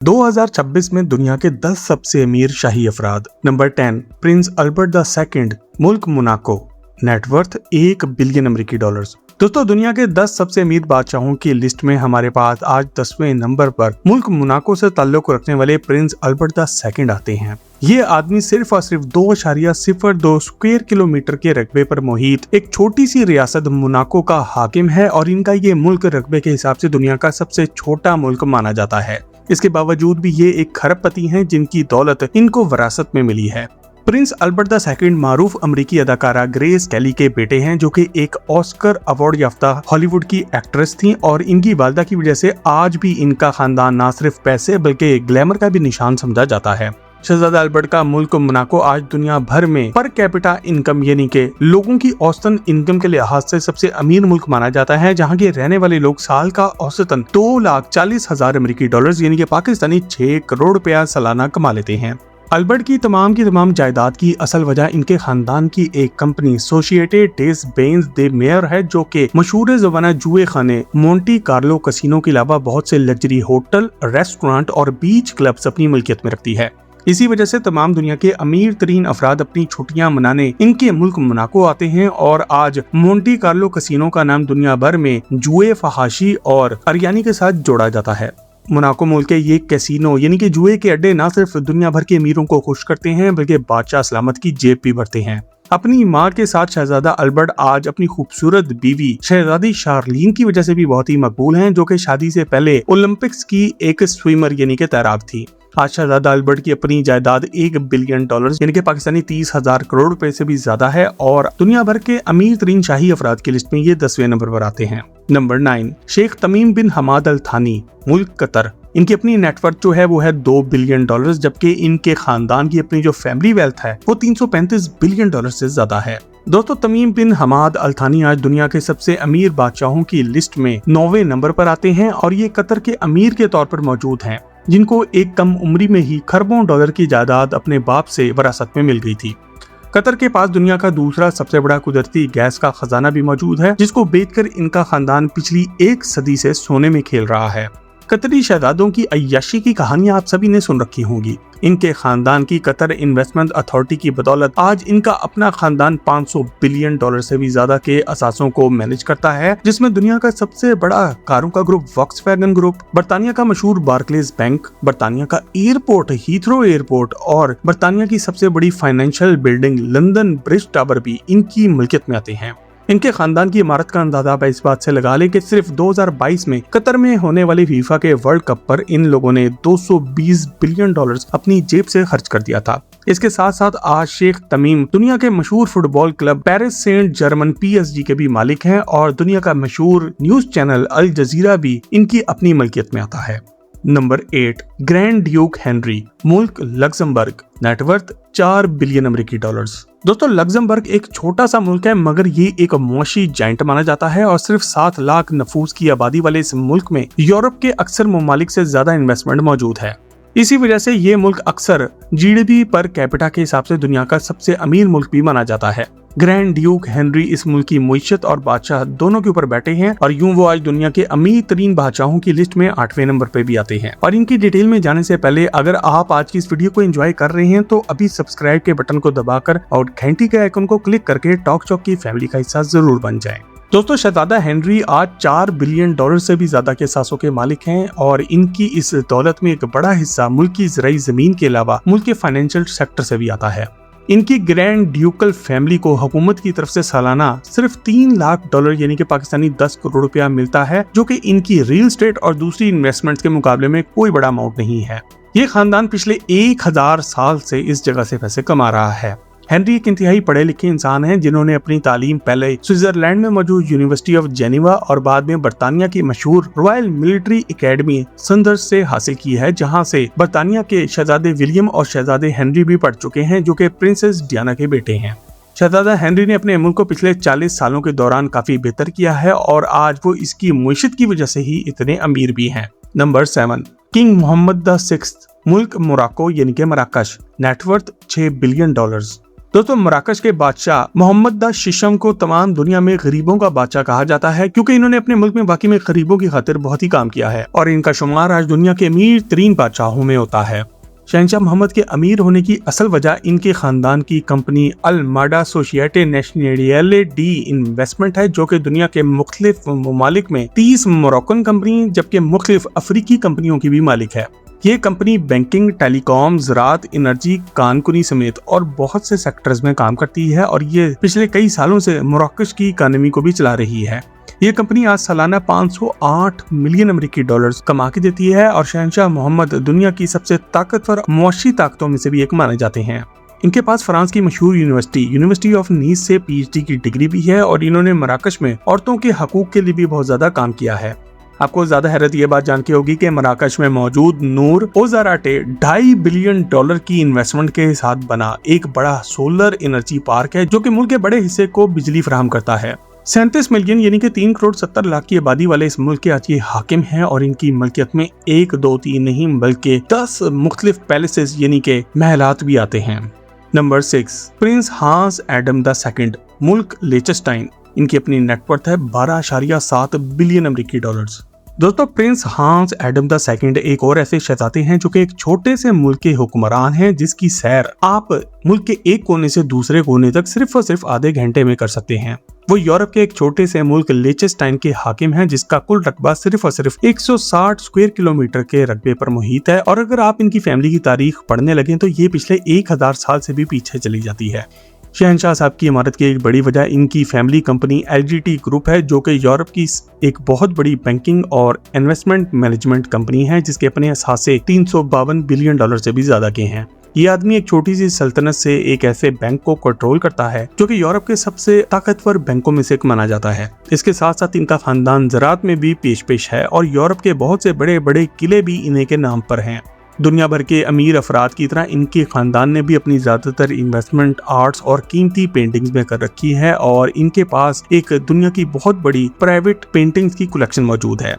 2026 में दुनिया के 10 सबसे अमीर शाही अफराद। नंबर 10, प्रिंस अल्बर्ट II, मुल्क मोनाको, नेटवर्थ 1 बिलियन अमेरिकी डॉलर्स। दोस्तों, दुनिया के 10 सबसे अमीर बादशाहों की लिस्ट में हमारे पास आज 10वें नंबर पर मुल्क मोनाको से ताल्लुक रखने वाले प्रिंस अल्बर्ट II आते हैं। ये आदमी सिर्फ और सिर्फ 2.02 स्क्वायर किलोमीटर के रकबे पर मुहित एक छोटी सी रियासत मोनाको का हाकिम है और इनका ये मुल्क रकबे के हिसाब से दुनिया का सबसे छोटा मुल्क माना जाता है। इसके बावजूद भी ये एक खरबपति हैं जिनकी दौलत इनको विरासत में मिली है। प्रिंस अल्बर्ट II मारूफ अमेरिकी अदाकारा ग्रेस केली के बेटे हैं, जो कि एक ऑस्कर अवार्ड याफ्ता हॉलीवुड की एक्ट्रेस थीं और इनकी वालिदा की वजह से आज भी इनका खानदान न सिर्फ पैसे बल्कि ग्लैमर का भी निशान समझा जाता है। शहजादा अल्बर्ट का मुल्क मोनाको आज दुनिया भर में पर कैपिटा इनकम यानी कि लोगों की औसतन इनकम के लिहाज से सबसे अमीर मुल्क माना जाता है, जहां के रहने वाले लोग साल का औसतन 2,40,000 अमेरिकी डॉलर्स यानी कि पाकिस्तानी 6 करोड़ रुपया सालाना कमा लेते हैं। अल्बर्ट की तमाम जायदाद की असल वजह इनके खानदान की एक कंपनी सोशिएटेड डेस बेन्स दे मेयर है, जो कि मशहूर ज़माना जुए खाने मोंटी कार्लो कसिनो के अलावा बहुत से लग्जरी होटल, रेस्टोरेंट और बीच क्लब्स अपनी मिल्कियत में रखती है। इसी वजह से तमाम दुनिया के अमीर तरीन अफराद अपनी छुट्टियां मनाने इनके मुल्क मोनाको आते हैं और आज मोंटी कार्लो कसिनो का नाम दुनिया भर में जुए, फहाशी और अरियानी के साथ जोड़ा जाता है। मोनाको मुल्क के ये कैसीनो यानी कि जुए के अड्डे न सिर्फ दुनिया भर के अमीरों को खुश करते हैं बल्कि बादशाह सलामत की जेब भी भरते हैं। अपनी माँ के साथ शहजादा अल्बर्ट आज अपनी खूबसूरत बीवी शहजादी शार्लीन की वजह से भी बहुत ही मकबूल हैं, जो कि शादी से पहले ओलंपिक्स की एक स्विमर यानी कि तैराक थी। आज शहजादा अल्बर्ट की अपनी जायदाद 1 बिलियन डॉलर यानी कि पाकिस्तानी 30,000 करोड़ रुपए से भी ज्यादा है और दुनिया भर के अमीर तरीन शाही अफराद की लिस्ट में ये 10वें नंबर पर आते हैं। नंबर 9, शेख तमीम बिन हमाद अल थानी, मुल्क कतर। इनकी अपनी नेटवर्थ जो है वो है 2 बिलियन डॉलर्स, जबकि इनके खानदान की अपनी जो फैमिली वेल्थ है वो 335 बिलियन डॉलर से ज्यादा है। दोस्तों, तमीम बिन हमाद अल थानी आज दुनिया के सबसे अमीर बादशाहों की लिस्ट में 9वें नंबर पर आते हैं और ये कतर के अमीर के तौर पर मौजूद हैं, जिनको एक कम उम्री में ही खरबों डॉलर की जायदाद अपने बाप से विरासत में मिल गई थी। कतर के पास दुनिया का दूसरा सबसे बड़ा कुदरती गैस का खजाना भी मौजूद है, जिसको बेचकर इनका खानदान पिछली 1 सदी से सोने में खेल रहा है। कतरी शहजादों की अय्याशी की कहानियां आप सभी ने सुन रखी होंगी। इनके खानदान की कतर इन्वेस्टमेंट अथॉरिटी की बदौलत आज इनका अपना खानदान 500 बिलियन डॉलर से भी ज्यादा के असासों को मैनेज करता है, जिसमें दुनिया का सबसे बड़ा कारों का ग्रुप वॉक्सवैगन ग्रुप, बरतानिया का मशहूर बार्कलेज बैंक, बरतानिया का एयरपोर्ट हीथ्रो एयरपोर्ट और बरतानिया की सबसे बड़ी financial building London bridge tower भी इनकी मिल्कियत में आते हैं। इनके खानदान की इमारत का अंदाजा आप इस बात से लगा लें कि सिर्फ 2022 में कतर में होने वाली फीफा के वर्ल्ड कप पर इन लोगों ने 220 बिलियन डॉलर्स अपनी जेब से खर्च कर दिया था। इसके साथ साथ आज शेख तमीम दुनिया के मशहूर football club Paris Saint Germain PSG के भी मालिक हैं और दुनिया का मशहूर न्यूज चैनल अल जजीरा भी इनकी अपनी मिल्कियत में आता है। नंबर 8, ग्रैंड ड्यूक हेनरी, मुल्क लग्जमबर्ग, नेटवर्थ 4 बिलियन अमेरिकी डॉलर्स। दोस्तों, लग्जमबर्ग एक छोटा सा मुल्क है, मगर ये एक मुआशी जाइंट माना जाता है और सिर्फ 7 लाख नफूस की आबादी वाले इस मुल्क में यूरोप के अक्सर ममालिक से ज्यादा इन्वेस्टमेंट मौजूद है। इसी वजह से ये मुल्क अक्सर GDP पर कैपिटा के हिसाब से दुनिया का सबसे अमीर मुल्क भी माना जाता है। ग्रैंड ड्यूक हेनरी इस मुल्क की मुईशत और बादशाह दोनों के ऊपर बैठे हैं और यूं वो आज दुनिया के अमीर तरीन बादशाहों की लिस्ट में 8वें नंबर पे भी आते हैं। और इनकी डिटेल में जाने से पहले अगर आप आज की इस वीडियो को एंजॉय कर रहे हैं तो अभी सब्सक्राइब के बटन को दबाकर और घंटी के आइकन को क्लिक करके टॉक शॉक की फैमिली का हिस्सा जरूर बन जाए। दोस्तों, शहजादा हेनरी आज 4 बिलियन डॉलर से भी ज्यादा के सासों के मालिक हैं और इनकी इस दौलत में एक बड़ा हिस्सा मुल्क की ज़राई जमीन के अलावा मुल्क के फाइनेंशियल सेक्टर से भी आता है। इनकी ग्रैंड ड्यूकल फैमिली को हुकूमत की तरफ से सालाना सिर्फ 3 लाख डॉलर यानी कि पाकिस्तानी 10 करोड़ रुपया मिलता है, जो कि इनकी रियल एस्टेट और दूसरी इन्वेस्टमेंट्स के मुकाबले में कोई बड़ा अमाउंट नहीं है। ये खानदान पिछले 1000 साल से इस जगह से पैसे कमा रहा है। हेनरी एक इंतहाई पढ़े लिखे इंसान हैं, जिन्होंने अपनी तालीम पहले स्विट्जरलैंड में मौजूद यूनिवर्सिटी ऑफ जेनेवा और बाद में बरतानिया की मशहूर रॉयल मिलिट्री एकेडमी संदर्स से हासिल की है, जहां से बरतानिया के शहजादे विलियम और शहजादे हेनरी भी पढ़ चुके हैं, जो कि प्रिंसेस डियाना के बेटे हैं। शहजादा हेनरी ने अपने मुल्क को पिछले 40 सालों के दौरान काफी बेहतर किया है और आज वो इसकी मुईशत की वजह से ही इतने अमीर भी हैं। नंबर 7, किंग मोहम्मद VI, मुल्क मोराको यानी कि मराकश, नेटवर्थ 6 बिलियन डॉलर्स। दोस्तों मराकश के बादशाह मोहम्मद द शिशम को तमाम दुनिया में गरीबों का बादशाह कहा जाता है, क्योंकि इन्होंने अपने मुल्क में वाकई में गरीबों की खातिर बहुत ही काम किया है और इनका शुमार आज दुनिया के अमीर तरीन बादशाहों में होता है। शहंशाह मोहम्मद के अमीर होने की असल वजह इनके खानदान की कंपनी अल माडा सोसाइटी नेशनल डी इन्वेस्टमेंट है, जो कि दुनिया के मुख्तलिफ ममालिक में 30 मोरक्कन कंपनी जबकि मुख्तलिफ अफ्रीकी कंपनियों की भी मालिक है। ये कंपनी बैंकिंग, टेलीकॉम, ज़राअत, एनर्जी, कानकुनी समेत और बहुत से सेक्टर्स में काम करती है और ये पिछले कई सालों से मोरक्कश की इकानमी को भी चला रही है। ये कंपनी आज सालाना 508 मिलियन अमेरिकी डॉलर्स कमा के देती है और शहंशाह मोहम्मद दुनिया की सबसे ताकतवर मुआशी ताकतों में से भी एक माने जाते हैं। इनके पास फ्रांस की मशहूर यूनिवर्सिटी ऑफ नीस से PhD की डिग्री भी है और इन्होंने मराकश में औरतों के हकूक के लिए भी बहुत ज्यादा काम किया है। आपको ज्यादा हैरत ये बात जान के होगी कि मराकश में मौजूद नूर ओजाराटे $2.5 बिलियन की इन्वेस्टमेंट के साथ बना एक बड़ा सोलर एनर्जी पार्क है, जो कि मुल्क के बड़े हिस्से को बिजली फराहम करता है। 37 मिलियन यानी कि 3 करोड़ 70 लाख की आबादी वाले इस मुल्क के आज ये हाकिम हैं और इनकी मलकियत में 1, 2, 3 नहीं बल्कि 10 मुख्तलिफ पैलेसेस यानी के महलात भी आते हैं। Number 6, Prince Hans Adam the second, मुल्क लिechtenstein। इनकी अपनी नेटवर्थ है 12.7 बिलियन अमेरिकी डॉलर्स। दोस्तों Prince Hans Adam the second एक और ऐसे शहजादे हैं जो कि एक छोटे से मुल्क के हुक्मरान हैं, जिसकी सैर आप मुल्क के एक कोने से दूसरे कोने तक सिर्फ और सिर्फ आधे घंटे में कर सकते हैं। वो यूरोप के एक छोटे से मुल्क लिechtenstein के हाकिम हैं, जिसका कुल रकबा सिर्फ और सिर्फ 160 स्क्वायर किलोमीटर के रकबे पर मुहित है और अगर आप इनकी फैमिली की तारीख पढ़ने लगे तो ये पिछले 1000 साल से भी पीछे चली जाती है। शहंशाह साहब की इमारत की एक बड़ी वजह इनकी फैमिली कंपनी LGT ग्रुप है, जो कि यूरोप की एक बहुत बड़ी बैंकिंग और इन्वेस्टमेंट मैनेजमेंट कंपनी है, जिसके अपने असासे $352 बिलियन से भी ज्यादा के हैं। ये आदमी एक छोटी सी सल्तनत से एक ऐसे बैंक को कंट्रोल करता है जो कि यूरोप के सबसे ताकतवर बैंकों में से एक माना जाता है। इसके साथ साथ इनका खानदान ज़राअत में भी पेश है और यूरोप के बहुत से बड़े बड़े किले भी इन्हीं के नाम पर हैं। दुनिया भर के अमीर अफराद की तरह इनके खानदान ने भी अपनी ज्यादातर इन्वेस्टमेंट आर्ट्स और कीमती पेंटिंग्स में कर रखी है और इनके पास एक दुनिया की बहुत बड़ी प्राइवेट पेंटिंग्स की कलेक्शन मौजूद है।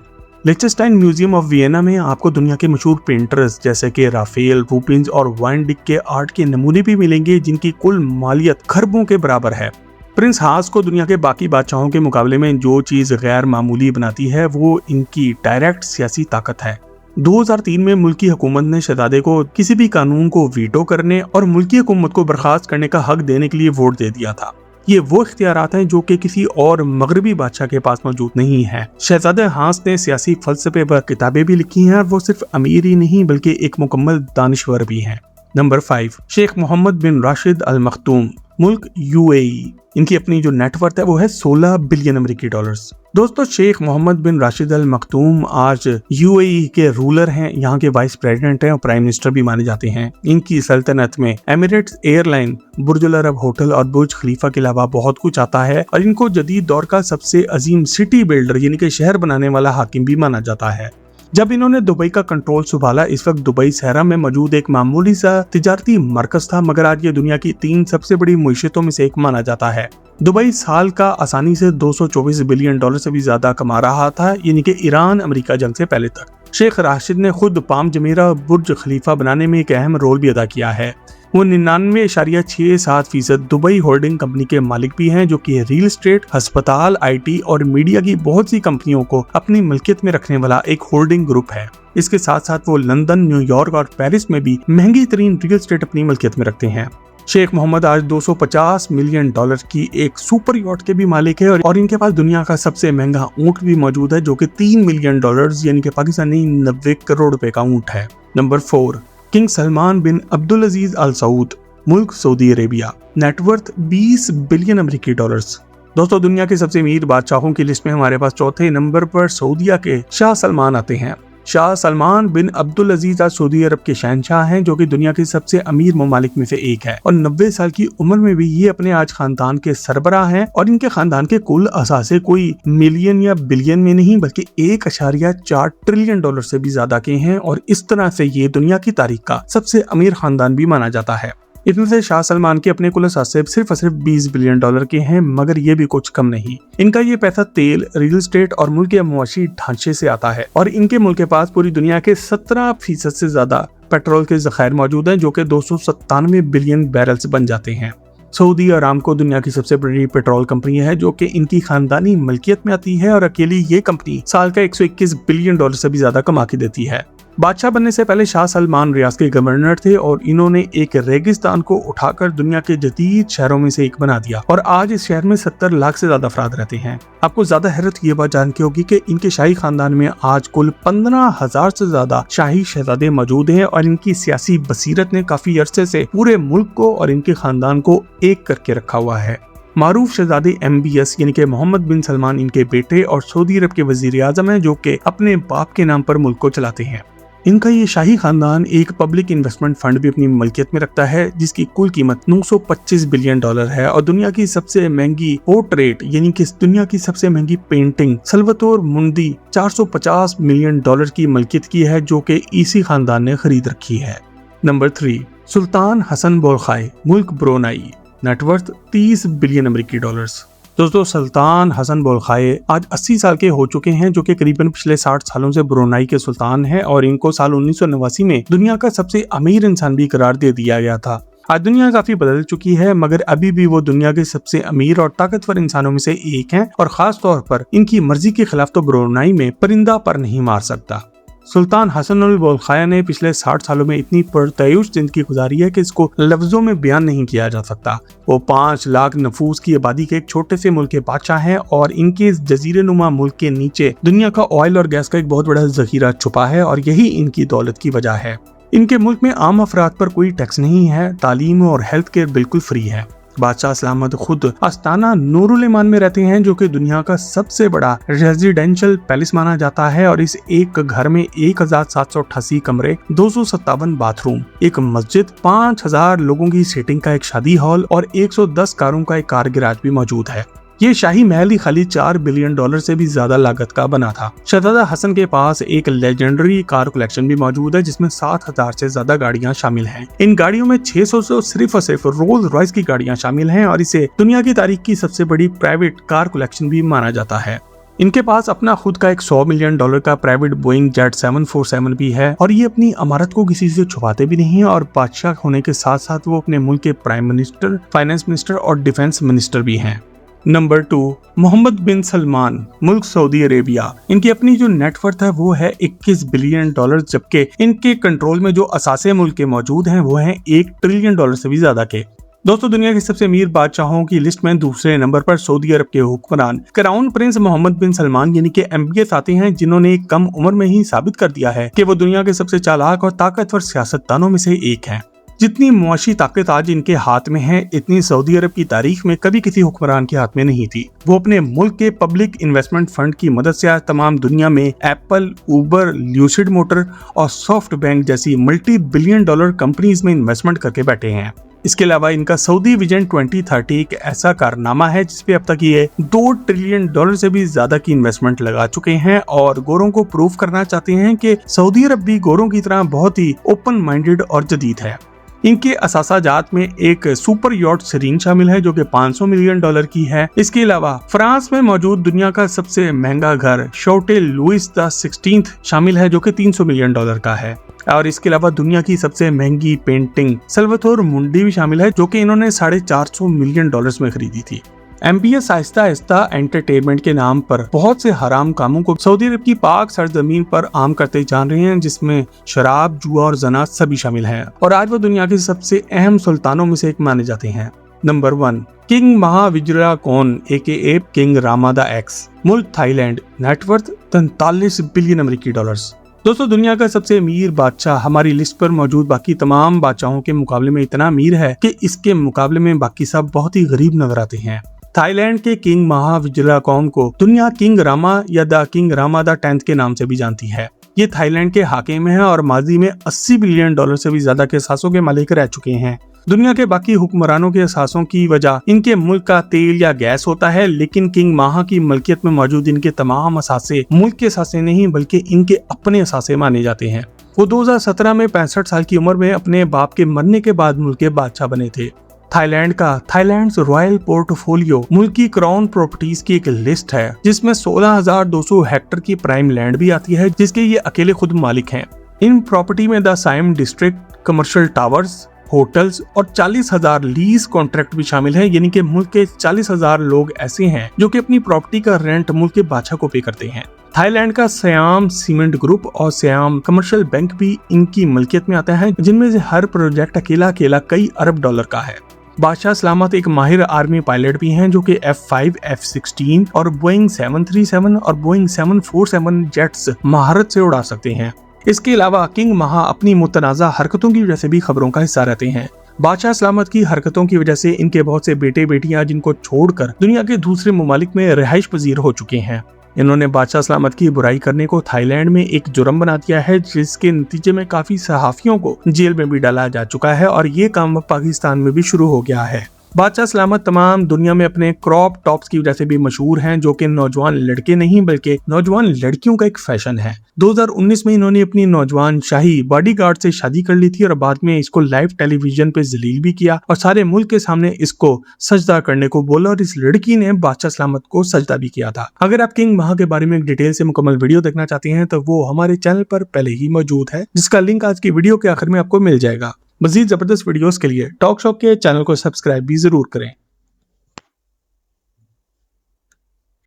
लिechtenstein म्यूजियम ऑफ वियना में आपको दुनिया के मशहूर पेंटर्स जैसे कि राफेल, रूबिन्स और वान डिक के आर्ट के नमूने भी मिलेंगे, जिनकी कुल मालियत खरबों के बराबर है। प्रिंस हांस को दुनिया के बाकी बादशाहों के मुकाबले में जो चीज गैर मामूली बनाती है वो इनकी डायरेक्ट सियासी ताकत है। 2003 में मुल्की हुकूमत ने शहजादे को किसी भी कानून को वीटो करने और मुल्की हुकूमत को बर्खास्त करने का हक देने के लिए वोट दे दिया था। ये वो इख्तियारात हैं जो कि किसी और मगरबी बादशाह के पास मौजूद नहीं है। शहजादे हांस ने सियासी फलसफे पर किताबें भी लिखी हैं और वो सिर्फ अमीर ही नहीं बल्कि एक मुकम्मल दानिश्वर भी हैं। नंबर 5, शेख मोहम्मद बिन राशिद अल मखतूम, मुल्क UAE। इनकी अपनी जो नेटवर्थ है वो है 16 बिलियन अमेरिकी डॉलर्स। दोस्तों शेख मोहम्मद बिन राशिद अल मखतूम आज UAE के रूलर हैं, यहाँ के वाइस प्रेसिडेंट हैं और प्राइम मिनिस्टर भी माने जाते हैं। इनकी सल्तनत में एमिरेट्स एयरलाइन, बुर्ज अल अरब होटल और बुर्ज खलीफा के अलावा बहुत कुछ आता है और इनको जदीद दौर का सबसे अजीम सिटी बिल्डर यानी कि शहर बनाने वाला हाकिम भी माना जाता है। जब इन्होंने दुबई का कंट्रोल संभाला, इस वक्त दुबई सहरा में मौजूद एक मामूली सा तिजारती मरकज था, मगर आज ये दुनिया की 3 सबसे बड़ी मुईशतों में से एक माना जाता है। दुबई साल का आसानी से $224 बिलियन से भी ज्यादा कमा रहा था, यानी कि ईरान अमेरिका जंग से पहले तक। शेख राशिद ने खुद पाम जमीरा बुर्ज खलीफा बनाने में एक अहम रोल भी अदा किया है। वो 99.67% दुबई होल्डिंग कंपनी के मालिक भी हैं, जो कि रियल एस्टेट, अस्पताल, IT और मीडिया की बहुत सी कंपनियों को अपनी मिल्कियत में रखने वाला एक होल्डिंग ग्रुप है। इसके साथ साथ वो लंदन, न्यूयॉर्क और पेरिस में भी महंगी तरीन रियल एस्टेट अपनी मिल्कियत में रखते हैं। शेख मोहम्मद आज $250 मिलियन की एक सुपर यॉट के भी मालिक है और इनके पास दुनिया का सबसे महंगा ऊंट भी मौजूद है, जो कि $3 मिलियन यानी कि पाकिस्तानी 90 करोड़ रुपए का ऊंट है। नंबर 4, किंग सलमान बिन अब्दुल अजीज अल सऊद, मुल्क सऊदी अरेबिया, नेटवर्थ 20 बिलियन अमेरिकी डॉलर्स। दोस्तों दुनिया के सबसे अमीर बादशाहों की लिस्ट में हमारे पास चौथे नंबर पर सऊदीया के शाह सलमान आते हैं। शाह सलमान बिन अब्दुल अजीज आज सऊदी अरब के शहंशाह हैं, जो कि दुनिया के सबसे अमीर ममालिक में से एक है और 90 साल की उम्र में भी ये अपने आज खानदान के सरबराह हैं और इनके खानदान के कुल असासे कोई मिलियन या बिलियन में नहीं बल्कि $1.4 ट्रिलियन से भी ज्यादा के हैं और इस तरह से ये दुनिया की तारीख का सबसे अमीर खानदान भी माना जाता है। इनमें से शाह सलमान के अपने कुल असासे सिर्फ और सिर्फ $20 बिलियन के हैं, मगर ये भी कुछ कम नहीं। इनका ये पैसा तेल, रियल एस्टेट और मुल्क के मुआशी ढांचे से आता है और इनके मुल्क के पास पूरी दुनिया के 17% से ज्यादा पेट्रोल के जखायर मौजूद हैं, जो कि 297 बिलियन बैरल्स बन जाते हैं। सऊदी अरामको दुनिया की सबसे बड़ी पेट्रोल कंपनी है जो कि इनकी खानदानी मलकियत में आती है और अकेली ये कंपनी साल का 121 बिलियन डॉलर से भी ज्यादा कमा के देती है। बादशाह बनने से पहले शाह सलमान रियाज के गवर्नर थे और इन्होंने एक रेगिस्तान को उठाकर दुनिया के जदीद शहरों में से एक बना दिया और आज इस शहर में 70 लाख से ज्यादा अफराद रहते हैं। आपको ज्यादा हैरत ये बात जान के होगी कि इनके शाही खानदान में आज कुल 15,000 से ज्यादा शाही शहजादे मौजूद हैं और इनकी सियासी बसीरत ने काफी अरसे से पूरे मुल्क को और इनके खानदान को एक करके रखा हुआ है। मारूफ शहजादे MBS यानी कि मोहम्मद बिन सलमान इनके बेटे और सऊदी अरब के वजीर आजम हैं जो कि अपने बाप के नाम पर मुल्क को चलाते हैं। इनका ये शाही खानदान एक पब्लिक इन्वेस्टमेंट फंड भी अपनी मलकियत में रखता है जिसकी कुल कीमत 925 बिलियन डॉलर है और दुनिया की सबसे महंगी पोर्ट्रेट यानी कि दुनिया की सबसे महंगी पेंटिंग सल्वातोर मुंडी 450 मिलियन डॉलर की मलकियत की है जो कि इसी खानदान ने खरीद रखी है। नंबर 3, सुल्तान हसन बोरखाई, मुल्क ब्रुनेई, नेटवर्थ 30 बिलियन अमेरिकी डॉलर्स। दोस्तों, सुल्तान हसन बोरखाई आज 80 साल के हो चुके हैं जो कि करीबन पिछले 60 सालों से ब्रुनेई के सुल्तान हैं और इनको साल 1989 में दुनिया का सबसे अमीर इंसान भी करार दे दिया गया था। आज दुनिया काफी बदल चुकी है मगर अभी भी वो दुनिया के सबसे अमीर और ताकतवर इंसानों में से एक हैं और खास तौर पर इनकी मर्जी के खिलाफ तो ब्रुनेई में परिंदा पर नहीं मार सकता। सुल्तान हसन अल बोरखाई ने पिछले 60 सालों में इतनी पुरतयूश जिंदगी गुजारी है कि इसको लफ्जों में बयान नहीं किया जा सकता। वो 5 लाख नफूस की आबादी के एक छोटे से मुल्क के बादशाह हैं और इनके इस जजीरे नुमा मुल्क के नीचे दुनिया का ऑयल और गैस का एक बहुत बड़ा जखीरा छुपा है और यही इनकी दौलत की वजह है। इनके मुल्क में आम अफराद पर कोई टैक्स नहीं है, तालीम और हेल्थ केयर बिल्कुल फ्री है। बादशाह सलामत खुद आस्ताना नूरुल ईमान में रहते हैं जो कि दुनिया का सबसे बड़ा रेजिडेंशियल पैलेस माना जाता है और इस एक घर में 1788 कमरे, 257 बाथरूम, एक मस्जिद, 5000 लोगों की सीटिंग का एक शादी हॉल और 110 कारों का एक कार गैराज भी मौजूद है। ये शाही महल ही खाली 4 बिलियन डॉलर से भी ज्यादा लागत का बना था। शहजादा हसन के पास एक लेजेंडरी कार कलेक्शन भी मौजूद है जिसमें 7000 से ज्यादा गाड़ियां शामिल हैं। इन गाड़ियों में 600 से सिर्फ और सिर्फ रोल्स रॉयस की गाड़ियां शामिल हैं और इसे दुनिया की तारीख की सबसे बड़ी प्राइवेट कार कलेक्शन भी माना जाता है। इनके पास अपना खुद का एक 100 मिलियन डॉलर का प्राइवेट बोइंग जेट 747 भी है और ये अपनी अमारत को किसी से छुपाते भी नहीं है और बादशाह होने के साथ साथ वो अपने मुल्क के प्राइम मिनिस्टर, फाइनेंस मिनिस्टर और डिफेंस मिनिस्टर भी हैं। नंबर 2, मोहम्मद बिन सलमान, मुल्क सऊदी अरेबिया। इनकी अपनी जो नेटवर्थ है वो है 21 बिलियन डॉलर जबकि इनके कंट्रोल में जो असासे मुल्क के मौजूद हैं वो हैं 1 ट्रिलियन डॉलर से भी ज्यादा के। दोस्तों, दुनिया के सबसे अमीर बादशाहों की लिस्ट में दूसरे नंबर पर सऊदी अरब के हुक्मरान क्राउन प्रिंस मोहम्मद बिन सलमान यानी कि MBS आते हैं जिन्होंने कम उम्र में ही साबित कर दिया है कि वो दुनिया के सबसे चालाक और ताकतवर सियासतदानों में से एक हैं। जितनी मुआशी ताकत आज इनके हाथ में है इतनी सऊदी अरब की तारीख में कभी किसी हुक्मरान के हाथ में नहीं थी। वो अपने मुल्क के पब्लिक इन्वेस्टमेंट फंड की मदद से आज तमाम दुनिया में एप्पल, उबर, ल्यूसिड मोटर और सॉफ्ट बैंक जैसी मल्टी बिलियन डॉलर कंपनीज में इन्वेस्टमेंट करके बैठे हैं। इसके अलावा इनका सऊदी विजन 2030 एक ऐसा कारनामा है जिसपे अब तक ये 2 ट्रिलियन डॉलर से भी ज्यादा की इन्वेस्टमेंट लगा चुके हैं और गोरों को प्रूव करना चाहते हैं कि सऊदी अरब भी गोरों की तरह बहुत ही ओपन माइंडेड और जदीद है। इनके असासा जात में एक सुपर यॉट सीरीन शामिल है जो कि 500 मिलियन डॉलर की है। इसके अलावा फ्रांस में मौजूद दुनिया का सबसे महंगा घर शोटे लुइस द 16 शामिल है जो कि 300 मिलियन डॉलर का है और इसके अलावा दुनिया की सबसे महंगी पेंटिंग सल्वातोर मुंडी भी शामिल है जो कि इन्होंने 450 मिलियन डॉलर्स में खरीदी थी। MBS आहिस्ता आहिस्ता एंटरटेनमेंट के नाम पर बहुत से हराम कामों को सऊदी अरब की पाक सरजमीन पर आम करते जा रहे हैं जिसमें शराब, जुआ और जना सभी शामिल हैं और आज वो दुनिया के सबसे अहम सुल्तानों में से एक माने जाते हैं। नंबर 1, किंग महा विजयराघोन AKA किंग रामादा X, मुल्क थाईलैंड, नेटवर्थ 43 बिलियन अमेरिकी डॉलर्स। दोस्तों, दुनिया का सबसे अमीर बादशाह हमारी लिस्ट पर मौजूद बाकी तमाम बादशाहों के मुकाबले में इतना अमीर है कि इसके मुकाबले में बाकी सब बहुत ही गरीब नजर आते हैं। थाईलैंड के किंग महा विजयराघोन को दुनिया किंग रामा या the king Rama the 10th के नाम से भी जानती है। ये थाईलैंड के हाकिम है और माजी में 80 बिलियन डॉलर से भी ज्यादा के असासों के मालिक रह चुके हैं। दुनिया के बाकी हुक्मरानों के असासों की वजह इनके मुल्क का तेल या गैस होता है लेकिन किंग महा की मलकियत में मौजूद इनके तमाम असासे मुल्क के असासे नहीं बल्कि इनके अपने असासे माने जाते हैं। वो 2017 में 65 साल की उम्र में अपने बाप के मरने के बाद मुल्क के बादशाह बने थे। थाईलैंड का थाईलैंड रॉयल पोर्टफोलियो मुल्क की क्राउन प्रॉपर्टीज की एक लिस्ट है जिसमें 16,200 हेक्टर की प्राइम लैंड भी आती है जिसके ये अकेले खुद मालिक हैं। इन प्रॉपर्टी में the Saim district, commercial towers, hotels और 40,000 लीज कॉन्ट्रैक्ट भी शामिल है, यानी कि मुल्क के 40,000 लोग ऐसे हैं जो कि अपनी प्रॉपर्टी का रेंट मुल्क के बादशाह को पे करते हैं। थाईलैंड का सियाम सीमेंट ग्रुप और सियाम कमर्शियल बैंक भी इनकी मलकियत में आता है, जिनमें से हर प्रोजेक्ट अकेला कई अरब डॉलर का है। बादशाह सलामत एक माहिर आर्मी पायलट भी हैं जो कि F5, F16 और बोइंग 737 और बोइंग 747 जेट्स महारत से उड़ा सकते हैं। इसके अलावा किंग महा अपनी मुतनाज़ा हरकतों की वजह से भी खबरों का हिस्सा रहते हैं। बादशाह सलामत की हरकतों की वजह से इनके बहुत से बेटे बेटियां जिनको छोड़कर दुनिया के दूसरे ममालिक में रिहाइश पजीर हो चुके हैं। इन्होंने बादशाह सलामत की बुराई करने को थाईलैंड में एक जुर्म बना दिया है, जिसके नतीजे में काफी सहाफियों को जेल में भी डाला जा चुका है और ये काम पाकिस्तान में भी शुरू हो गया है। बादशाह सलामत तमाम दुनिया में अपने क्रॉप टॉप्स की वजह से भी मशहूर हैं, जो कि नौजवान लड़के नहीं बल्कि नौजवान लड़कियों का एक फैशन है। 2019 में इन्होंने अपनी नौजवान शाही बॉडीगार्ड से शादी कर ली थी और बाद में इसको लाइव टेलीविजन पे जलील भी किया और सारे मुल्क के सामने इसको सजदा करने को बोला और इस लड़की ने बादशाह सलामत को सजदा भी किया था। अगर आप किंग महा के बारे में एक डिटेल से मुकम्मल वीडियो देखना चाहते हैं तो वो हमारे चैनल पर पहले ही मौजूद है, जिसका लिंक आज की वीडियो के आखिर में आपको मिल जाएगा। मजीद जबरदस्त वीडियोस के लिए टॉक शॉप के चैनल को सब्सक्राइब भी जरूर करें।